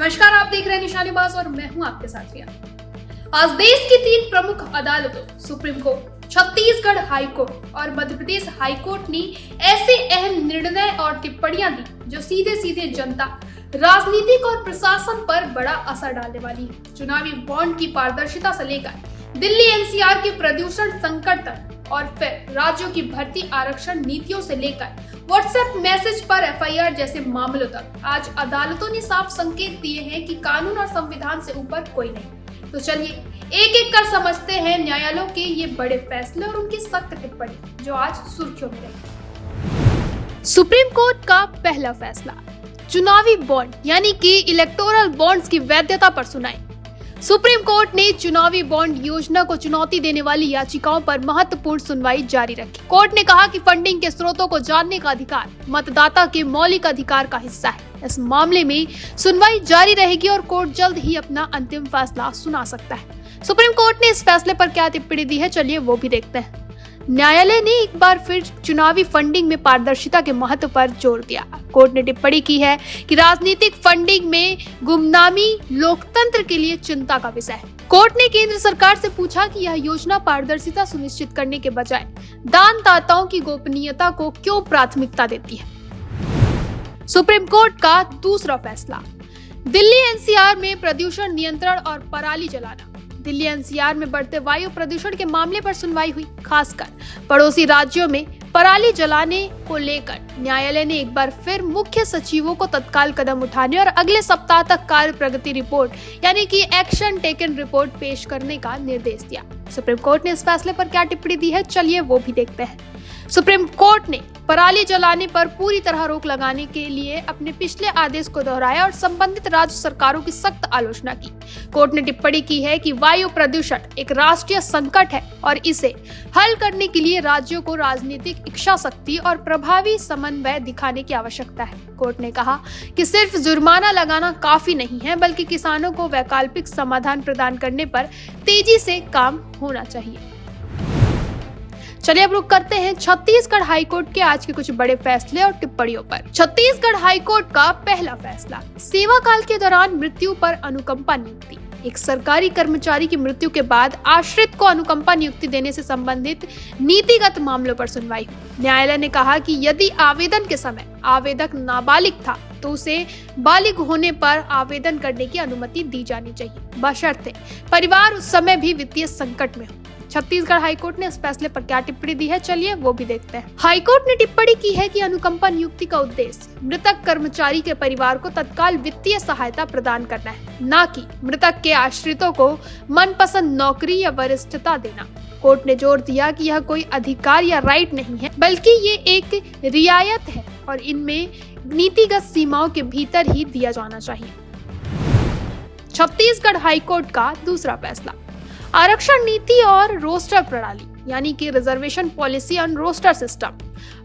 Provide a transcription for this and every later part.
नमस्कार, आप देख रहे हैं निशानेबाज और मैं हूं आपके साथ रिया। आज देश की 3 प्रमुख अदालतों supreme court, Chhattisgarh high court और मध्य प्रदेश हाई कोर्ट ने ऐसे अहम निर्णय और टिप्पणियां दी जो सीधे सीधे जनता, राजनीतिक और प्रशासन पर बड़ा असर डालने वाली है। चुनावी बॉन्ड की पारदर्शिता से लेकर दिल्ली एनसीआर के प्रदूषण संकट तक और फिर राज्यों की भर्ती आरक्षण नीतियों से लेकर व्हाट्सएप मैसेज पर एफआईआर जैसे मामलों तक आज अदालतों ने साफ संकेत दिए हैं कि कानून और संविधान से ऊपर कोई नहीं। तो चलिए एक एक कर समझते हैं न्यायालयों के ये बड़े फैसले और उनकी सख्त टिप्पणी जो आज सुर्खियों में रही। सुप्रीम कोर्ट का पहला फैसला, चुनावी बॉन्ड यानी कि इलेक्टोरल बॉन्ड्स की वैधता पर सुनाई। सुप्रीम कोर्ट ने चुनावी बॉन्ड योजना को चुनौती देने वाली याचिकाओं पर महत्वपूर्ण सुनवाई जारी रखी। कोर्ट ने कहा कि फंडिंग के स्रोतों को जानने का अधिकार मतदाता के मौलिक अधिकार का हिस्सा है। इस मामले में सुनवाई जारी रहेगी और कोर्ट जल्द ही अपना अंतिम फैसला सुना सकता है। सुप्रीम कोर्ट ने इस फैसले पर क्या टिप्पणी दी है, चलिए वो भी देखते हैं। न्यायालय ने एक बार फिर चुनावी फंडिंग में पारदर्शिता के महत्व पर जोर दिया। कोर्ट ने टिप्पणी की है कि राजनीतिक फंडिंग में गुमनामी लोकतंत्र के लिए चिंता का विषय है। कोर्ट ने केंद्र सरकार से पूछा कि यह योजना पारदर्शिता सुनिश्चित करने के बजाय दानदाताओं की गोपनीयता को क्यों प्राथमिकता देती है। सुप्रीम कोर्ट का दूसरा फैसला, दिल्ली एनसीआर में प्रदूषण नियंत्रण और पराली जलाना। दिल्ली एनसीआर में बढ़ते वायु प्रदूषण के मामले पर सुनवाई हुई। खासकर पड़ोसी राज्यों में पराली जलाने को लेकर न्यायालय ने एक बार फिर मुख्य सचिवों को तत्काल कदम उठाने और अगले सप्ताह तक कार्य प्रगति रिपोर्ट यानी कि एक्शन टेकन रिपोर्ट पेश करने का निर्देश दिया। सुप्रीम कोर्ट ने इस फैसले पर क्या टिप्पणी दी है, चलिए वो भी देखते हैं। सुप्रीम कोर्ट ने पराली जलाने पर पूरी तरह रोक लगाने के लिए अपने पिछले आदेश को दोहराया और संबंधित राज्य सरकारों की सख्त आलोचना की। कोर्ट ने टिप्पणी की है कि वायु प्रदूषण एक राष्ट्रीय संकट है और इसे हल करने के लिए राज्यों को राजनीतिक इच्छा शक्ति और प्रभावी समन्वय दिखाने की आवश्यकता है। कोर्ट ने कहा कि सिर्फ जुर्माना लगाना काफी नहीं है, बल्कि किसानों को वैकल्पिक समाधान प्रदान करने पर तेजी से काम होना चाहिए। चलिए अब रुक करते हैं छत्तीसगढ़ हाईकोर्ट के आज के कुछ बड़े फैसले और टिप्पणियों पर। छत्तीसगढ़ हाईकोर्ट का पहला फैसला, सेवा काल के दौरान मृत्यु पर अनुकंपा नियुक्ति। एक सरकारी कर्मचारी की मृत्यु के बाद आश्रित को अनुकंपा नियुक्ति देने से संबंधित नीतिगत मामलों पर सुनवाई। न्यायालय ने कहा कि यदि आवेदन के समय आवेदक नाबालिग था तो उसे बालिग होने पर आवेदन करने की अनुमति दी जानी चाहिए, बशर्ते परिवार उस समय भी वित्तीय संकट में हो। छत्तीसगढ़ हाईकोर्ट ने इस फैसले पर क्या टिप्पणी दी है, चलिए वो भी देखते हैं। हाईकोर्ट ने टिप्पणी की है कि अनुकंपा नियुक्ति का उद्देश्य मृतक कर्मचारी के परिवार को तत्काल वित्तीय सहायता प्रदान करना है, न कि मृतक के आश्रितों को मनपसंद नौकरी या वरिष्ठता देना। कोर्ट ने जोर दिया कि यह कोई अधिकार या राइट नहीं है, बल्कि ये एक रियायत है और इनमें नीतिगत सीमाओं के भीतर ही दिया जाना चाहिए। छत्तीसगढ़ हाईकोर्ट का दूसरा फैसला, आरक्षण नीति और रोस्टर प्रणाली यानी कि reservation policy and roster system.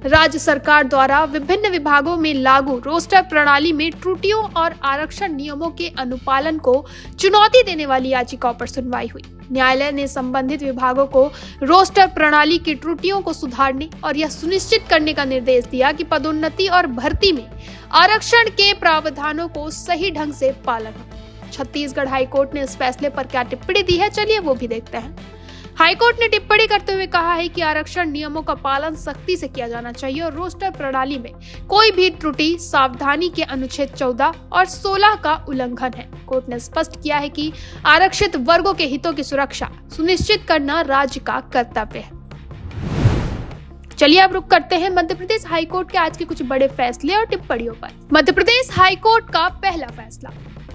राज्य सरकार द्वारा विभिन्न विभागों में लागू रोस्टर प्रणाली में त्रुटियों और आरक्षण नियमों के अनुपालन को चुनौती देने वाली याचिकाओं पर सुनवाई हुई। न्यायालय ने संबंधित विभागों को रोस्टर प्रणाली की त्रुटियों को सुधारने और यह सुनिश्चित करने का निर्देश दिया कि पदोन्नति और भर्ती में आरक्षण के प्रावधानों को सही ढंग से पालन हो। छत्तीसगढ़ हाईकोर्ट ने इस फैसले पर क्या टिप्पणी दी है, चलिए वो भी देखते हैं। हाईकोर्ट ने टिप्पणी करते हुए कहा है कि आरक्षण नियमों का पालन सख्ती से किया जाना चाहिए और रोस्टर प्रणाली में कोई भी त्रुटि सावधानी के अनुच्छेद 14 और 16 का उल्लंघन है। कोर्ट ने स्पष्ट किया है कि आरक्षित वर्गों के हितों की सुरक्षा सुनिश्चित करना राज्य का कर्तव्य है। चलिए अब रुक करते हैं मध्य प्रदेश हाईकोर्ट के आज के कुछ बड़े फैसले और टिप्पणियों पर। मध्य प्रदेश हाईकोर्ट का पहला फैसला,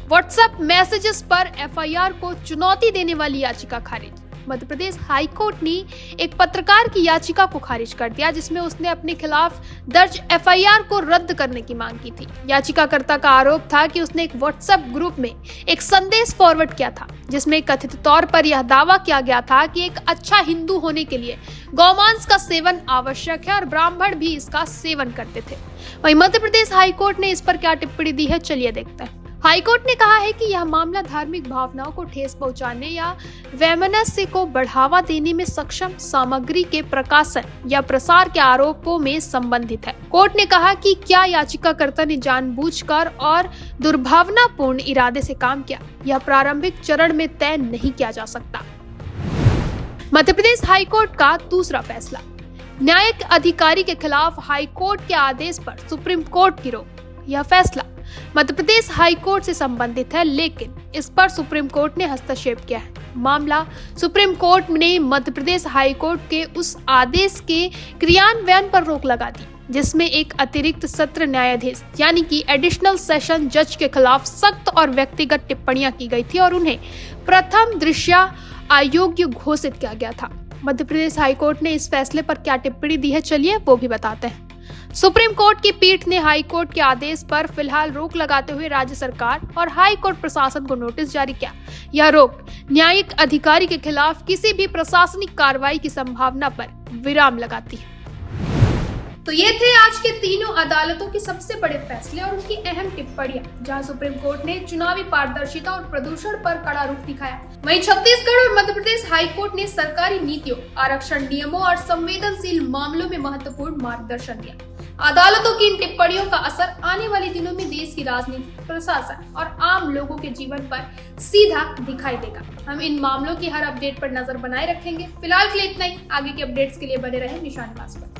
व्हाट्सएप मैसेजेस पर एफआईआर को चुनौती देने वाली याचिका खारिज। मध्य प्रदेश हाईकोर्ट ने एक पत्रकार की याचिका को खारिज कर दिया जिसमें उसने अपने खिलाफ दर्ज एफआईआर को रद्द करने की मांग की थी। याचिकाकर्ता का आरोप था कि उसने एक व्हाट्सएप ग्रुप में एक संदेश फॉरवर्ड किया था जिसमें कथित तौर पर यह दावा किया गया था कि एक अच्छा हिंदू होने के लिए गौमांस का सेवन आवश्यक है और ब्राह्मण भी इसका सेवन करते थे। वहीं मध्य प्रदेश हाईकोर्ट ने इस पर क्या टिप्पणी दी है, चलिए देखते हैं। हाईकोर्ट ने कहा है कि यह मामला धार्मिक भावनाओं को ठेस पहुंचाने या वैमनस्य को बढ़ावा देने में सक्षम सामग्री के प्रकाशन या प्रसार के आरोपों में संबंधित है। कोर्ट ने कहा कि क्या याचिकाकर्ता ने जानबूझकर और दुर्भावनापूर्ण इरादे से काम किया, यह प्रारंभिक चरण में तय नहीं किया जा सकता। मध्य प्रदेश हाईकोर्ट का दूसरा फैसला, न्यायिक अधिकारी के खिलाफ हाईकोर्ट के आदेश पर सुप्रीम कोर्ट की रोक। यह फैसला मध्य प्रदेश हाईकोर्ट से संबंधित है, लेकिन इस पर सुप्रीम कोर्ट ने हस्तक्षेप किया है। मामला सुप्रीम कोर्ट ने मध्य प्रदेश हाईकोर्ट के उस आदेश के क्रियान्वयन पर रोक लगा दी जिसमें एक अतिरिक्त सत्र न्यायाधीश यानी कि एडिशनल सेशन जज के खिलाफ सख्त और व्यक्तिगत टिप्पणियां की गई थी और उन्हें प्रथम दृष्टया अयोग्य घोषित किया गया था। मध्य प्रदेश हाईकोर्ट ने इस फैसले पर क्या टिप्पणी दी है, चलिए वो भी बताते हैं। सुप्रीम कोर्ट की पीठ ने हाई कोर्ट के आदेश पर फिलहाल रोक लगाते हुए राज्य सरकार और हाई कोर्ट प्रशासन को नोटिस जारी किया। यह रोक न्यायिक अधिकारी के खिलाफ किसी भी प्रशासनिक कार्रवाई की संभावना पर विराम लगाती है। तो ये थे आज के तीनों अदालतों के सबसे बड़े फैसले और उनकी अहम टिप्पणियां, जहां सुप्रीम कोर्ट ने चुनावी पारदर्शिता और प्रदूषण पर कड़ा रुख दिखाया। वहीं छत्तीसगढ़ और मध्य प्रदेश हाई कोर्ट ने सरकारी नीतियों, आरक्षण नियमों और संवेदनशील मामलों में महत्वपूर्ण मार्गदर्शन दिया। अदालतों की इन टिप्पणियों का असर आने वाले दिनों में देश की राजनीति, प्रशासन और आम लोगों के जीवन पर सीधा दिखाई देगा। हम इन मामलों की हर अपडेट पर नजर बनाए रखेंगे। फिलहाल के लिए इतना ही। आगे के अपडेट्स के लिए बने रहे निशानेबाज पर।